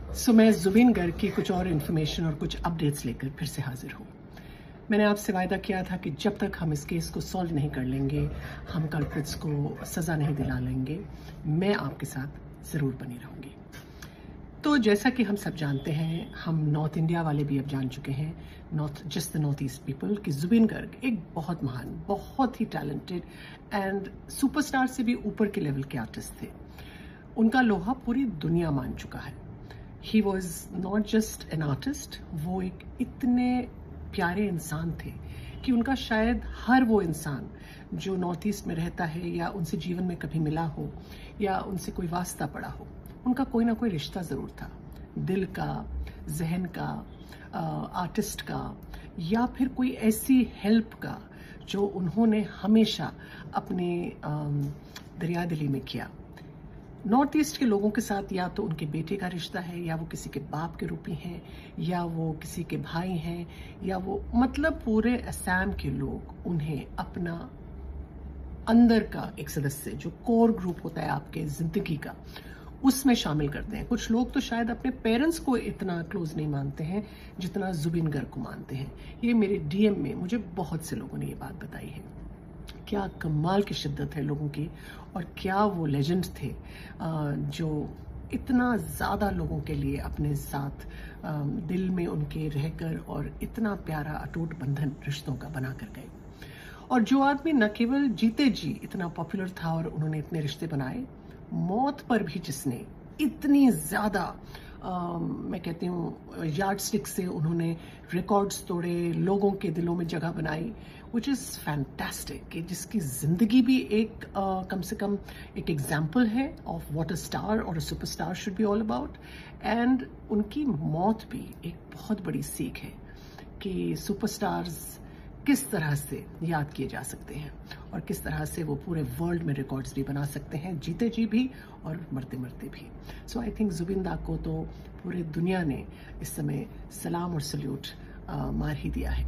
सो मैं जुबिन गर्ग की कुछ और इन्फॉर्मेशन और कुछ अपडेट्स लेकर फिर से हाजिर हूँ। मैंने आपसे वायदा किया था कि जब तक हम इस केस को सॉल्व नहीं कर लेंगे, हम कल्प्रिट्स को सज़ा नहीं दिला लेंगे, मैं आपके साथ ज़रूर बनी रहूँगी। तो जैसा कि हम सब जानते हैं, हम नॉर्थ इंडिया वाले भी अब जान चुके हैं, not just the north east people, कि जुबिन गर्ग एक बहुत महान, बहुत ही टैलेंटेड एंड सुपरस्टार से भी ऊपर के लेवल के आर्टिस्ट थे। उनका लोहा पूरी दुनिया मान चुका है। He was not just an artist, वो एक इतने प्यारे इंसान थे कि उनका शायद हर वो इंसान जो नॉर्थ ईस्ट में रहता है या उनसे जीवन में कभी मिला हो या उनसे कोई वास्ता पड़ा हो, उनका कोई ना कोई रिश्ता ज़रूर था, दिल का, जहन का, आर्टिस्ट का, या फिर कोई ऐसी हेल्प का जो उन्होंने हमेशा अपने दरिया दिली में किया। नॉर्थ ईस्ट के लोगों के साथ या तो उनके बेटे का रिश्ता है, या वो किसी के बाप के रूपी हैं, या वो किसी के भाई हैं, या वो मतलब पूरे असम के लोग उन्हें अपना अंदर का एक सदस्य, जो कोर ग्रुप होता है आपके जिंदगी का, उसमें शामिल करते हैं। कुछ लोग तो शायद अपने पेरेंट्स को इतना क्लोज नहीं मानते हैं जितना जुबिन गर्ग को मानते हैं। ये मेरे डीएम में मुझे बहुत से लोगों ने ये बात बताई है। क्या कमाल की शिद्दत है लोगों की, और क्या वो लेजेंड थे जो इतना ज़्यादा लोगों के लिए अपने साथ दिल में उनके रहकर और इतना प्यारा अटूट बंधन रिश्तों का बना कर गए। और जो आदमी न केवल जीते जी इतना पॉपुलर था और उन्होंने इतने रिश्ते बनाए, मौत पर भी जिसने इतनी ज़्यादा मैं कहती हूँ यार्ड स्टिक से उन्होंने रिकॉर्ड्स तोड़े, लोगों के दिलों में जगह बनाई, विच इज़ फैंटास्टिक, कि जिसकी ज़िंदगी भी एक कम से कम एक एग्जाम्पल है ऑफ व्हाट अ स्टार और a superstar should be all about. And उनकी मौत भी एक बहुत बड़ी सीख है कि सुपरस्टार्स किस तरह से याद किए जा सकते हैं और किस तरह से वो पूरे वर्ल्ड में रिकॉर्ड्स भी बना सकते हैं, जीते जी भी और मरते मरते भी। सो आई थिंक जुबिन दा को तो पूरे दुनिया ने इस समय सलाम और सल्यूट मार ही दिया है।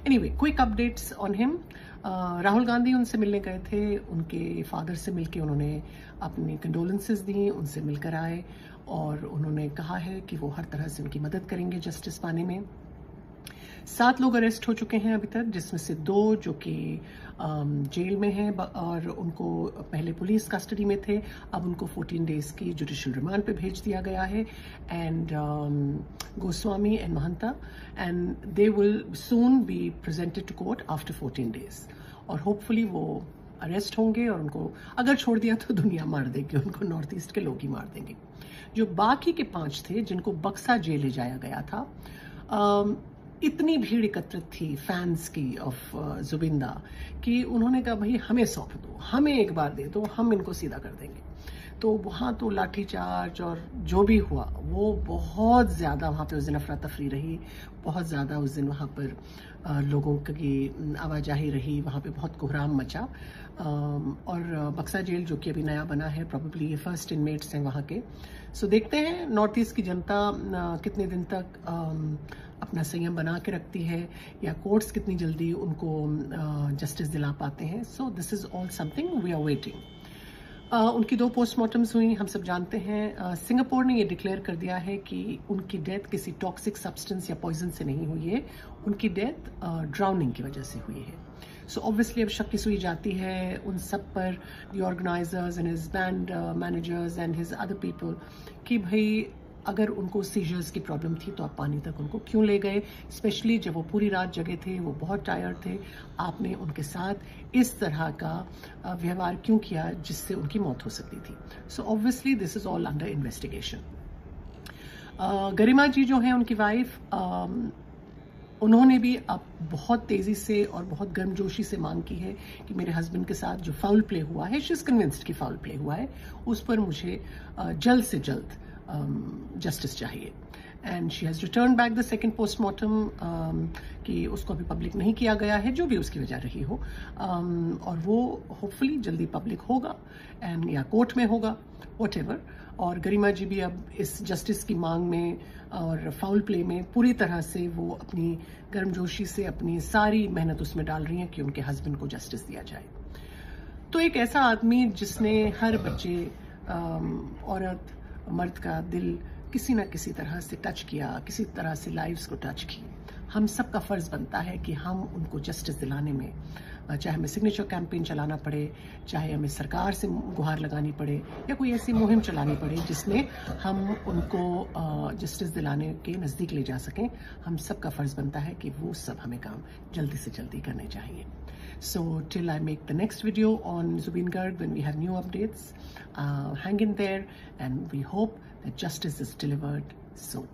Anyway, quick updates on him. Rahul Gandhi उनसे मिलने गए थे, उनके फादर से मिलके उन्होंने अपनी कंडोलेंसेस दी, उनसे मिलकर आए और उन्होंने कहा है कि वो हर तरह से उनकी मदद करेंगे जस्टिस पाने में। 7 लोग अरेस्ट हो चुके हैं अभी तक, जिसमें से 2 जो कि जेल में हैं और उनको पहले पुलिस कस्टडी में थे, अब उनको 14 डेज की जुडिशियल रिमांड पे भेज दिया गया है। And Goswami and Mahanta, and they will soon be presented to court after 14 days. और होपफुली वो अरेस्ट होंगे और उनको अगर छोड़ दिया तो दुनिया मार देगी, उनको नॉर्थ ईस्ट के लोग ही मार देंगे। जो बाकी के 5 थे जिनको बक्सा जेल ले जाया गया था, इतनी भीड़ एकत्रित थी फैंस की ऑफ जुबिन दा कि उन्होंने कहा भाई हमें सौंप दो, हमें एक बार दे दो, हम इनको सीधा कर देंगे। तो वहाँ तो लाठीचार्ज और जो भी हुआ वो बहुत ज़्यादा वहाँ पे उस दिन अफरा तफरी रही, बहुत ज़्यादा उस दिन वहाँ पर लोगों की आवाजाही रही, वहाँ पे बहुत कोहराम मचा। और बक्सा जेल जो कि अभी नया बना है, प्रॉबेबली ये फर्स्ट इनमेट्स हैं वहाँ के। सो देखते हैं नॉर्थ ईस्ट की जनता कितने दिन तक अपना संयम बना के रखती है, या कोर्ट्स कितनी जल्दी उनको जस्टिस दिला पाते हैं। So this is all something we are waiting. उनकी 2 पोस्टमार्टम्स हुई, हम सब जानते हैं। सिंगापुर ने ये डिक्लेयर कर दिया है कि उनकी डेथ किसी टॉक्सिक सब्सटेंस या पॉइजन से नहीं हुई है, उनकी डेथ ड्राउनिंग की वजह से हुई है। सो ऑब्वियसली अब शक की सुई जाती है उन सब पर, the organisers and his band managers and his other people, कि भाई अगर उनको सीजर्स की प्रॉब्लम थी तो आप पानी तक उनको क्यों ले गए, स्पेशली जब वो पूरी रात जगे थे, वो बहुत टायर्ड थे, आपने उनके साथ इस तरह का व्यवहार क्यों किया जिससे उनकी मौत हो सकती थी। So obviously this is all under investigation. Garima ji जो हैं उनकी वाइफ, उन्होंने भी अब बहुत तेज़ी से और बहुत गर्मजोशी से मांग की है कि मेरे हस्बैंड के साथ जो फाउल प्ले हुआ है, शी इज़ कन्विंस्ड कि फाउल प्ले हुआ है, उस पर मुझे जल्द से जल्द जस्टिस चाहिए। And she has return back the second postmortem, कि उसको अभी पब्लिक नहीं किया गया है, जो भी उसकी वजह रही हो, और वो होपफुली जल्दी पब्लिक होगा एंड या कोर्ट में होगा, व्हाटएवर। और गरिमा जी भी अब इस जस्टिस की मांग में और फाउल प्ले में पूरी तरह से वो अपनी गर्मजोशी से अपनी सारी मेहनत उसमें डाल रही हैं कि उनके हस्बैंड को जस्टिस दिया जाए। तो एक ऐसा आदमी जिसने हर बच्चे, औरत, मर्द का दिल किसी न किसी तरह से टच किया, किसी तरह से लाइव्स को टच की, हम सबका फ़र्ज़ बनता है कि हम उनको जस्टिस दिलाने में, चाहे हमें सिग्नेचर कैंपेन चलाना पड़े, चाहे हमें सरकार से गुहार लगानी पड़े या कोई ऐसी मुहिम चलानी पड़े जिसमें हम उनको जस्टिस दिलाने के नज़दीक ले जा सकें, हम सबका फ़र्ज़ बनता है कि वो सब हमें काम जल्दी से जल्दी करने चाहिए. So till I make the next video on Zubeen Garg, when we have new updates, hang in there, and we hope that justice is delivered soon.